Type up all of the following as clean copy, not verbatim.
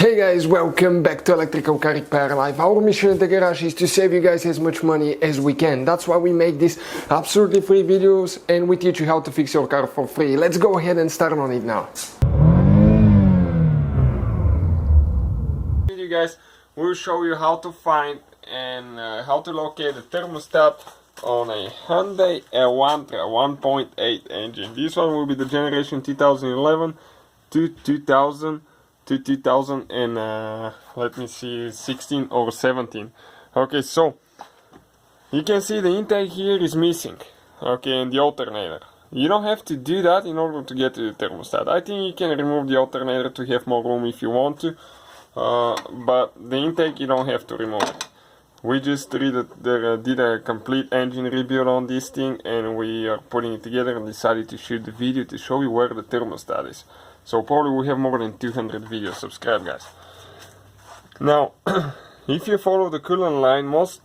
Hey guys, welcome back to Electrical Car Repair Live. Our mission in the garage is to save you guys as much money as we can. That's why we make these absolutely free videos and we teach you how to fix your car for free. Let's go ahead and start on it now. You guys, we'll show you how to find and how to locate the thermostat on a Hyundai Elantra 1.8 engine. This one will be the generation 2011 to 2000 and let me see, 16 or 17. Okay, so you can see the intake here is missing, okay, and the alternator. You don't have to do that in order to get to the thermostat. I think you can remove the alternator to have more room if you want to, but the intake you don't have to remove it. We just did a complete engine rebuild on this thing, and we are putting it together and decided to shoot the video to show you where the thermostat is. So probably we have more than 200 videos. Subscribe, guys. Now, if you follow the coolant line, most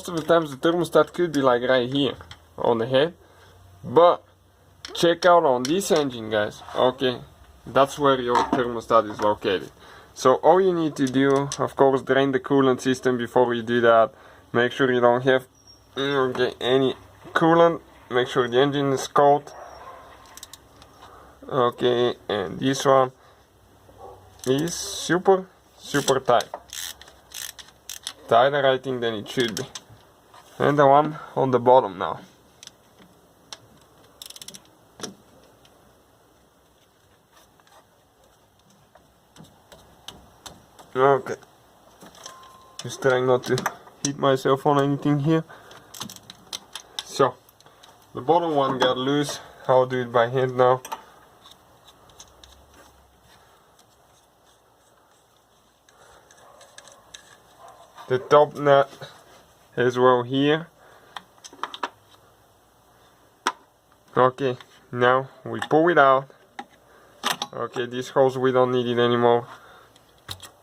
of the times the thermostat could be like right here on the head. But check out on this engine, guys. Okay, that's where your thermostat is located. So all you need to do, of course, drain the coolant system before you do that. Make sure you don't have any coolant. Make sure the engine is cold. Okay, and this one is super tight. Tighter, I think, than it should be. And the one on the bottom now. Okay, just trying not to hit myself on anything here. So the bottom one got loose. I'll do it by hand now. The top nut as well here. Okay, now we pull it out. Okay, this hose, we don't need it anymore.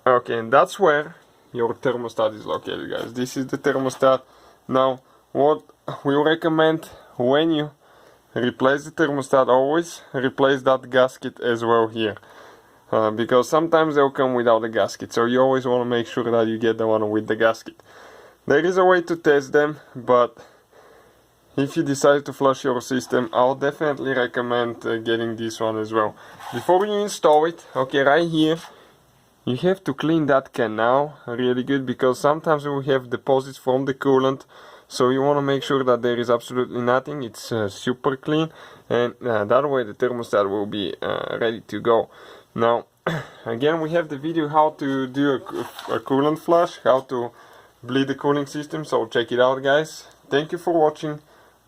Okay, and that's where your thermostat is located, guys. This is the thermostat. Now, what we recommend when you replace the thermostat, always replace that gasket as well here. Because sometimes they'll come without a gasket, so you always want to make sure that you get the one with the gasket. There is a way to test them, but if you decide to flush your system, I'll definitely recommend getting this one as well. Before you install it, okay, right here, you have to clean that canal really good, because sometimes we have deposits from the coolant, so you want to make sure that there is absolutely nothing. It's super clean, and that way the thermostat will be ready to go. Now, again, we have the video how to do a coolant flush, how to bleed the cooling system, so check it out, guys. Thank you for watching.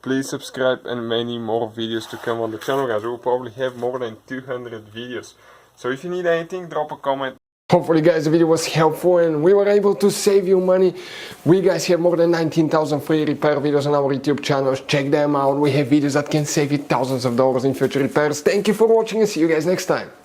Please subscribe, and many more videos to come on the channel, guys. We'll probably have more than 200 videos. So if you need anything, drop a comment. Hopefully, guys, the video was helpful and we were able to save you money. We guys have more than 19,000 free repair videos on our YouTube channels. Check them out. We have videos that can save you thousands of dollars in future repairs. Thank you for watching and see you guys next time.